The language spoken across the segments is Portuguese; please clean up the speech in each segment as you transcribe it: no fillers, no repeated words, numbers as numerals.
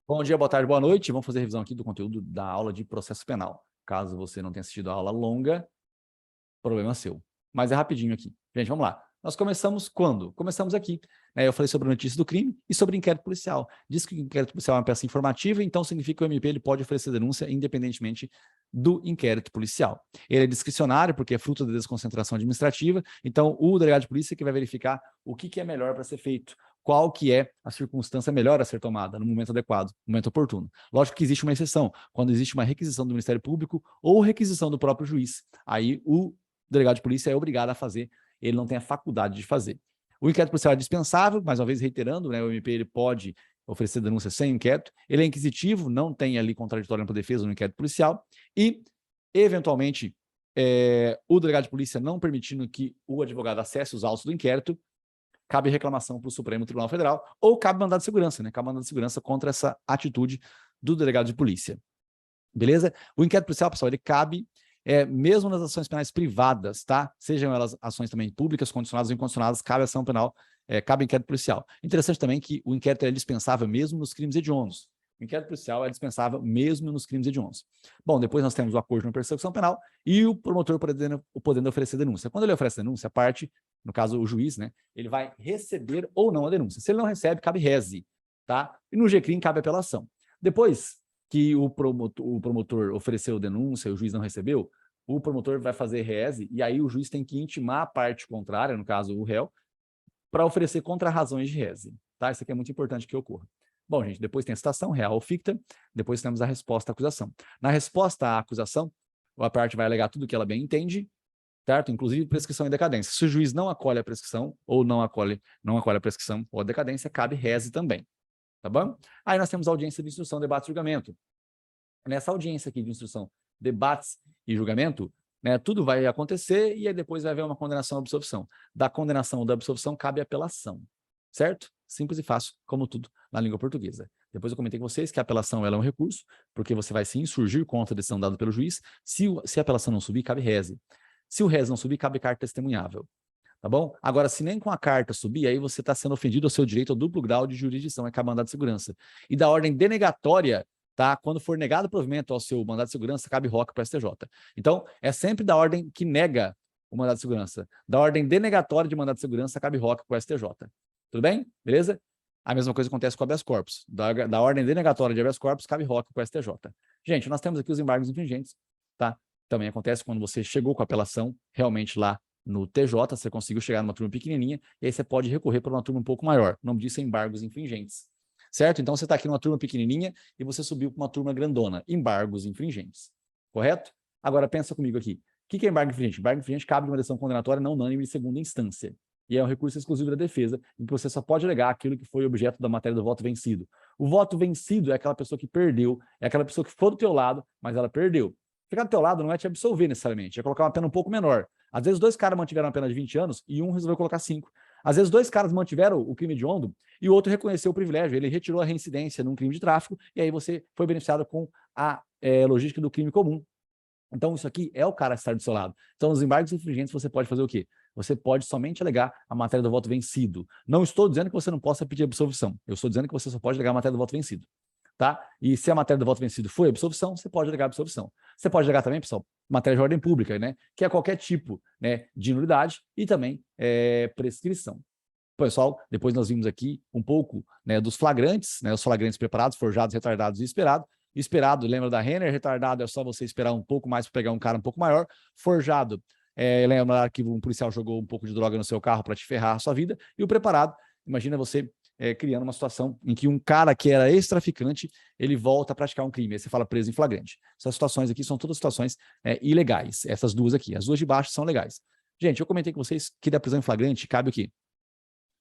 Bom dia, boa tarde, boa noite. Vamos fazer a revisão aqui do conteúdo da aula de processo penal. Caso você não tenha assistido a aula longa, problema seu. Mas é rapidinho aqui. Gente, vamos lá. Nós começamos quando? Começamos aqui. Eu falei sobre a notícia do crime e sobre inquérito policial. Diz que o inquérito policial é uma peça informativa, então significa que o MP ele pode oferecer denúncia independentemente do inquérito policial. Ele é discricionário porque é fruto da desconcentração administrativa, então o delegado de polícia que vai verificar o que é melhor para ser feito, qual que é a circunstância melhor a ser tomada no momento adequado, no momento oportuno. Lógico que existe uma exceção, quando existe uma requisição do Ministério Público ou requisição do próprio juiz. Aí o delegado de polícia é obrigado a fazer, ele não tem a faculdade de fazer. O inquérito policial é dispensável, mais uma vez reiterando, o MP ele pode oferecer denúncia sem inquérito, ele é inquisitivo, não tem ali contraditório para defesa no inquérito policial, e, eventualmente, o delegado de polícia não permitindo que o advogado acesse os autos do inquérito, cabe reclamação para o Supremo Tribunal Federal, ou cabe mandado de segurança, cabe mandado de segurança contra essa atitude do delegado de polícia. Beleza? O inquérito policial, pessoal, ele cabe mesmo nas ações penais privadas, tá? Sejam elas ações também públicas, condicionadas ou incondicionadas, cabe ação penal, cabe inquérito policial. Interessante também que o inquérito é dispensável mesmo nos crimes hediondos. O inquérito policial é dispensável mesmo nos crimes hediondos. Bom, depois nós temos o acordo de uma persecução penal e o promotor podendo oferecer denúncia. Quando ele oferece denúncia, a parte, no caso o juiz, ele vai receber ou não a denúncia. Se ele não recebe, cabe rese, tá? E no GCRIM cabe apelação. Depois que o promotor ofereceu denúncia e o juiz não recebeu, o promotor vai fazer rese e aí o juiz tem que intimar a parte contrária, no caso o réu, para oferecer contra-razões de rese. Tá? Isso aqui é muito importante que ocorra. Bom, gente, depois tem a citação, real ou ficta, depois temos a resposta à acusação. Na resposta à acusação, a parte vai alegar tudo que ela bem entende, certo? Inclusive prescrição e decadência. Se o juiz não acolhe a prescrição ou não acolhe a prescrição ou a decadência, cabe rese também. Tá bom? Aí nós temos a audiência de instrução, debate e julgamento. Nessa audiência aqui de instrução, debates e julgamento, tudo vai acontecer e aí depois vai haver uma condenação ou absolvição. Da condenação ou da absolvição cabe apelação, certo? Simples e fácil, como tudo na língua portuguesa. Depois eu comentei com vocês que a apelação ela é um recurso, porque você vai se insurgir contra a decisão dada pelo juiz. Se a apelação não subir, cabe rese. Se o rese não subir, cabe carta testemunhável. Tá bom? Agora, se nem com a carta subir, aí você está sendo ofendido ao seu direito ao duplo grau de jurisdição, cabe mandado de segurança. E da ordem denegatória, tá? Quando for negado o provimento ao seu mandado de segurança, cabe ROC para o STJ. Então, é sempre da ordem que nega o mandado de segurança. Da ordem denegatória de mandado de segurança, cabe ROC para o STJ. Tudo bem? Beleza? A mesma coisa acontece com o habeas corpus. Da ordem denegatória de habeas corpus, cabe ROC para o STJ. Gente, nós temos aqui os embargos infringentes, tá? Também acontece quando você chegou com a apelação realmente lá no TJ, você conseguiu chegar numa turma pequenininha, e aí você pode recorrer para uma turma um pouco maior. O nome disso é embargos infringentes. Certo? Então, você está aqui numa turma pequenininha e você subiu para uma turma grandona. Embargos infringentes. Correto? Agora, pensa comigo aqui. O que é embargo infringente? Embargo infringente cabe de uma decisão condenatória não unânime de segunda instância. E é um recurso exclusivo da defesa, em que você só pode alegar aquilo que foi objeto da matéria do voto vencido. O voto vencido é aquela pessoa que perdeu, é aquela pessoa que foi do teu lado, mas ela perdeu. Ficar do teu lado não é te absolver necessariamente, é colocar uma pena um pouco menor. Às vezes, dois caras mantiveram uma pena de 20 anos e um resolveu colocar 5. Às vezes, dois caras mantiveram o crime hediondo e o outro reconheceu o privilégio. Ele retirou a reincidência num crime de tráfico e aí você foi beneficiado com a logística do crime comum. Então, isso aqui é o cara estar do seu lado. Então, nos embargos infringentes, você pode fazer o quê? Você pode somente alegar a matéria do voto vencido. Não estou dizendo que você não possa pedir absolvição. Eu estou dizendo que você só pode alegar a matéria do voto vencido. Tá? E se a matéria do voto vencido foi absolvição, você pode alegar absolvição. Você pode alegar também, pessoal, matéria de ordem pública, que é qualquer tipo de nulidade e também prescrição. Pessoal, depois nós vimos aqui um pouco dos flagrantes, os flagrantes preparados, forjados, retardados e esperado. Esperado, lembra da Renner? Retardado é só você esperar um pouco mais para pegar um cara um pouco maior. Forjado, lembra que um policial jogou um pouco de droga no seu carro para te ferrar a sua vida. E o preparado, imagina você criando uma situação em que um cara que era ex-traficante, ele volta a praticar um crime. Aí você fala preso em flagrante. Essas situações aqui são todas situações ilegais. Essas duas aqui. As duas de baixo são legais. Gente, eu comentei com vocês que da prisão em flagrante cabe o quê?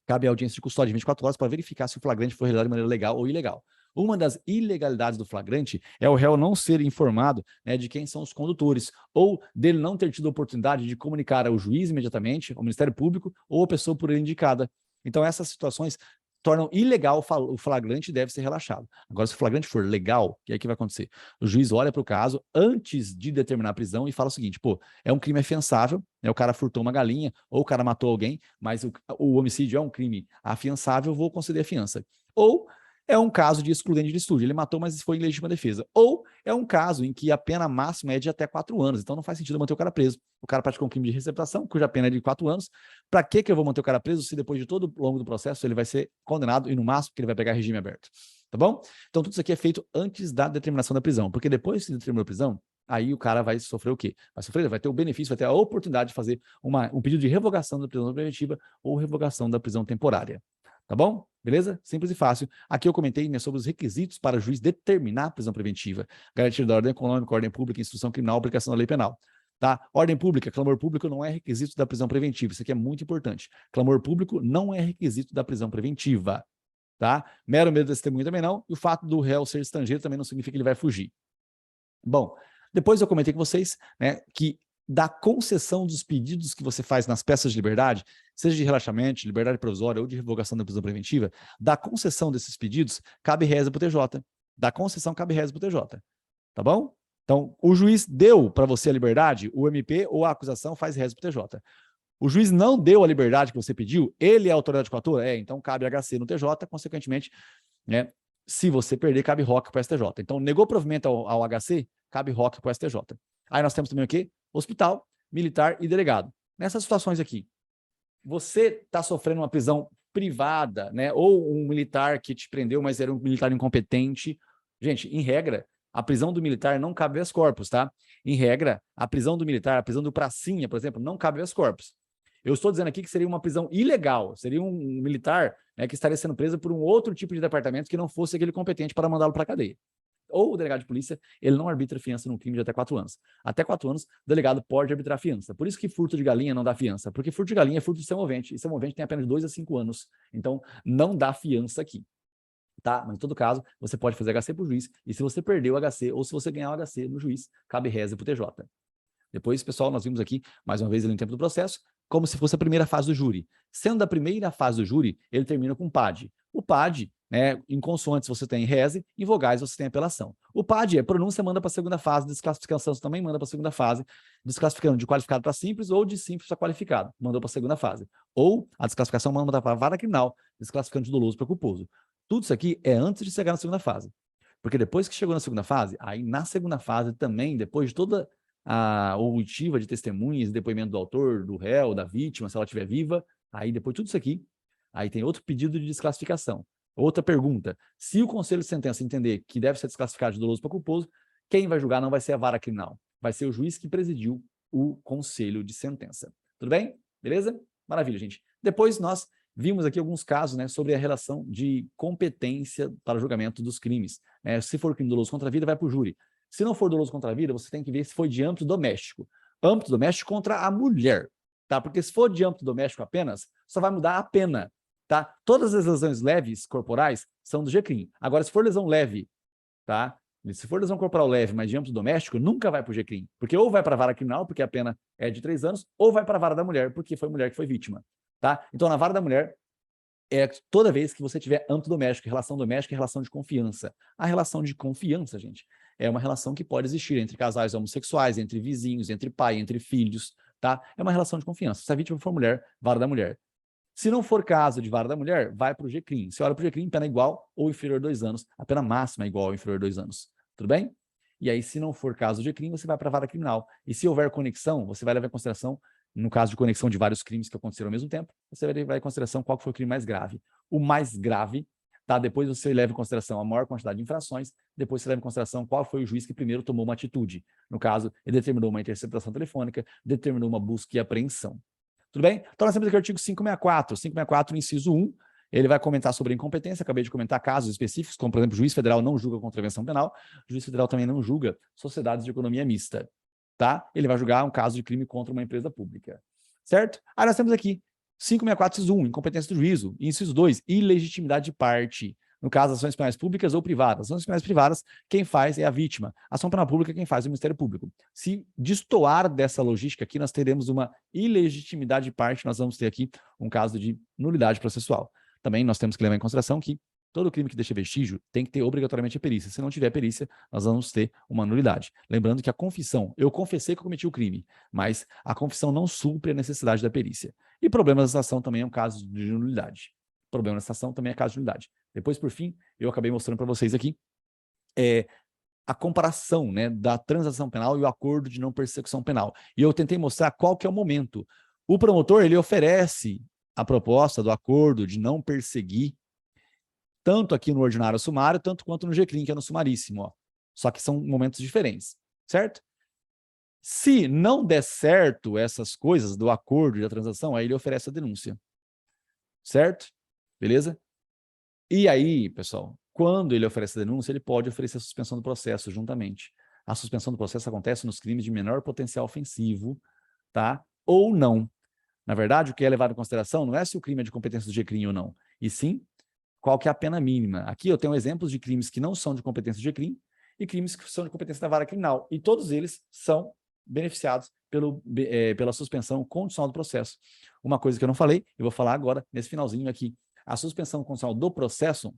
Cabe a audiência de custódia de 24 horas para verificar se o flagrante foi realizado de maneira legal ou ilegal. Uma das ilegalidades do flagrante é o réu não ser informado de quem são os condutores, ou dele não ter tido a oportunidade de comunicar ao juiz imediatamente, ao Ministério Público, ou a pessoa por ele indicada. Então, essas situações tornam ilegal o flagrante e deve ser relaxado. Agora, se o flagrante for legal, o que é que vai acontecer? O juiz olha para o caso antes de determinar a prisão e fala o seguinte, é um crime afiançável, o cara furtou uma galinha ou o cara matou alguém, mas o homicídio é um crime afiançável, vou conceder a fiança. Ou é um caso de excludente de estúdio. Ele matou, mas foi em legítima defesa. Ou é um caso em que a pena máxima é de até 4 anos. Então não faz sentido manter o cara preso. O cara praticou um crime de receptação, cuja pena é de 4 anos. Para que eu vou manter o cara preso se depois de todo o longo do processo ele vai ser condenado e no máximo que ele vai pegar regime aberto? Tá bom? Então tudo isso aqui é feito antes da determinação da prisão. Porque depois que se determinou a prisão, aí o cara vai sofrer o quê? Vai ter o benefício, vai ter a oportunidade de fazer um pedido de revogação da prisão preventiva ou revogação da prisão temporária. Tá bom? Beleza? Simples e fácil. Aqui eu comentei, né, sobre os requisitos para o juiz determinar a prisão preventiva. Garantia da ordem econômica, ordem pública, instrução criminal, aplicação da lei penal. Tá? Ordem pública, clamor público não é requisito da prisão preventiva. Isso aqui é muito importante. Clamor público não é requisito da prisão preventiva. Tá? Mero medo da testemunha também não. E o fato do réu ser estrangeiro também não significa que ele vai fugir. Bom, depois eu comentei com vocês, né, que da concessão dos pedidos que você faz nas peças de liberdade, seja de relaxamento, de liberdade provisória ou de revogação da prisão preventiva, da concessão desses pedidos, cabe reza para o TJ. Da concessão, cabe reza para o TJ. Tá bom? Então, o juiz deu para você a liberdade, o MP ou a acusação faz reza para o TJ. O juiz não deu a liberdade que você pediu, ele é a autoridade coatora? Então cabe HC no TJ, consequentemente, né, se você perder, cabe ROC para o STJ. Então, negou provimento ao HC, cabe ROC para o STJ. Aí nós temos também o quê? Hospital, militar e delegado. Nessas situações aqui, você está sofrendo uma prisão privada, né? Ou um militar que te prendeu, mas era um militar incompetente. Gente, em regra, a prisão do militar não cabe habeas corpus, tá? Em regra, a prisão do militar, a prisão do pracinha, por exemplo, não cabe habeas corpus. Eu estou dizendo aqui que seria uma prisão ilegal, seria um militar, né, que estaria sendo preso por um outro tipo de departamento que não fosse aquele competente para mandá-lo para a cadeia. Ou o delegado de polícia, ele não arbitra fiança num crime de até 4 anos. Até 4 anos, o delegado pode arbitrar fiança. Por isso que furto de galinha não dá fiança, porque furto de galinha é furto de semovente, e semovente tem apenas 2 a 5 anos. Então, não dá fiança aqui. Tá? Mas, em todo caso, você pode fazer HC para o juiz, e se você perder o HC, ou se você ganhar o HC no juiz, cabe reza para o TJ. Depois, pessoal, nós vimos aqui, mais uma vez, no tempo do processo, como se fosse a primeira fase do júri. Sendo a primeira fase do júri, ele termina com PAD. O PAD, né, em consoantes você tem reze, em vogais você tem apelação. O PAD é pronúncia, manda para a segunda fase, desclassificação também manda para a segunda fase, desclassificando de qualificado para simples ou de simples para qualificado, mandou para a segunda fase. Ou a desclassificação manda para a vara criminal, desclassificando de doloso para culposo. Tudo isso aqui é antes de chegar na segunda fase. Porque depois que chegou na segunda fase, aí na segunda fase também, depois de toda a oitiva de testemunhas, depoimento do autor, do réu, da vítima, se ela estiver viva, aí depois de tudo isso aqui, aí tem outro pedido de desclassificação. Outra pergunta, se o conselho de sentença entender que deve ser desclassificado de doloso para culposo, quem vai julgar não vai ser a vara criminal, vai ser o juiz que presidiu o conselho de sentença. Tudo bem? Beleza? Maravilha, gente. Depois nós vimos aqui alguns casos, né, sobre a relação de competência para o julgamento dos crimes. Se for crime doloso contra a vida, vai para o júri. Se não for doloso contra a vida, você tem que ver se foi de âmbito doméstico. Âmbito doméstico contra a mulher, tá? Porque se for de âmbito doméstico apenas, só vai mudar a pena, tá? Todas as lesões leves corporais são do GCRIM. Agora, se for lesão leve, tá? Se for lesão corporal leve, mas de âmbito doméstico, nunca vai para o GCRIM. Porque ou vai para a vara criminal, porque a pena é de 3 anos, ou vai para a vara da mulher, porque foi mulher que foi vítima, tá? Então, na vara da mulher, é toda vez que você tiver âmbito doméstico, relação doméstica e relação de confiança. A relação de confiança, gente, é uma relação que pode existir entre casais homossexuais, entre vizinhos, entre pai, entre filhos, tá? É uma relação de confiança. Se a vítima for mulher, vara da mulher. Se não for caso de vara da mulher, vai para o GCRIM. Se olha para o GCRIM, pena igual ou inferior a 2 anos. A pena máxima é igual ou inferior a 2 anos. Tudo bem? E aí, se não for caso de GCRIM, você vai para a vara criminal. E se houver conexão, você vai levar em consideração, no caso de conexão de vários crimes que aconteceram ao mesmo tempo, você vai levar em consideração qual foi o crime mais grave. O mais grave, tá? Depois você leva em consideração a maior quantidade de infrações, depois você leva em consideração qual foi o juiz que primeiro tomou uma atitude. No caso, ele determinou uma interceptação telefônica, determinou uma busca e apreensão. Tudo bem? Então, nós temos aqui o artigo 564. 564, inciso 1, ele vai comentar sobre incompetência. Acabei de comentar casos específicos, como, por exemplo, o juiz federal não julga contravenção penal, o juiz federal também não julga sociedades de economia mista, tá? Ele vai julgar um caso de crime contra uma empresa pública, certo? Aí nós temos aqui 564, inciso 1, incompetência do juízo. Inciso 2, ilegitimidade de parte. No caso, ações penais públicas ou privadas. Ações penais privadas, quem faz é a vítima. Ação penal pública, quem faz é o Ministério Público. Se destoar dessa logística aqui, nós teremos uma ilegitimidade de parte, nós vamos ter aqui um caso de nulidade processual. Também nós temos que levar em consideração que todo crime que deixa vestígio tem que ter obrigatoriamente a perícia. Se não tiver perícia, nós vamos ter uma nulidade. Lembrando que a confissão, eu confessei que eu cometi o crime, mas a confissão não supre a necessidade da perícia. E problema da citação também é um caso de nulidade. Problema da citação também é caso de nulidade. Depois, por fim, eu acabei mostrando para vocês aqui a comparação, né, da transação penal e o acordo de não persecução penal. E eu tentei mostrar qual que é o momento. O promotor, ele oferece a proposta do acordo de não perseguir, tanto aqui no ordinário sumário, tanto quanto no GCRIM, que é no sumaríssimo. Ó. Só que são momentos diferentes, certo? Se não der certo essas coisas do acordo e da transação, aí ele oferece a denúncia. Certo? Beleza? E aí, pessoal, quando ele oferece a denúncia, ele pode oferecer a suspensão do processo juntamente. A suspensão do processo acontece nos crimes de menor potencial ofensivo, tá? Ou não. Na verdade, o que é levado em consideração não é se o crime é de competência do GCRIM ou não, e sim qual que é a pena mínima. Aqui eu tenho exemplos de crimes que não são de competência do GCRIM e crimes que são de competência da vara criminal. E todos eles são beneficiados pela suspensão condicional do processo. Uma coisa que eu não falei, eu vou falar agora, nesse finalzinho aqui. A suspensão condicional do processo,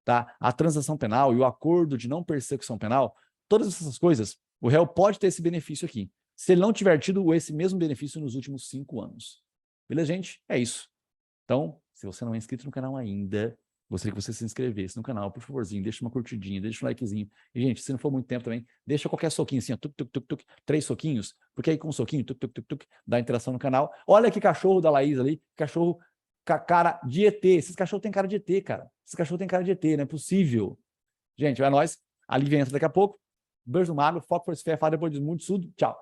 tá? A transação penal e o acordo de não persecução penal, todas essas coisas, o réu pode ter esse benefício aqui, se ele não tiver tido esse mesmo benefício nos últimos 5 anos. Beleza, gente? É isso. Então, se você não é inscrito no canal ainda, gostaria que você se inscrevesse no canal, por favorzinho, deixa uma curtidinha, deixa um likezinho. E, gente, se não for muito tempo também, deixa qualquer soquinho assim, ó, tuc, tuc, tuc, tuc, 3 soquinhos, porque aí com um soquinho, tuc, tuc, tuc, tuc, dá interação no canal. Olha que cachorro da Laís ali, cachorro com a cara de ET. Esses cachorros têm cara de ET, cara. Esses cachorros têm cara de ET, não é possível. Gente, vai nós. A Lívia entra daqui a pouco. Beijo do Mago, foco, força, fé, fala depois de muito estudo. Tchau.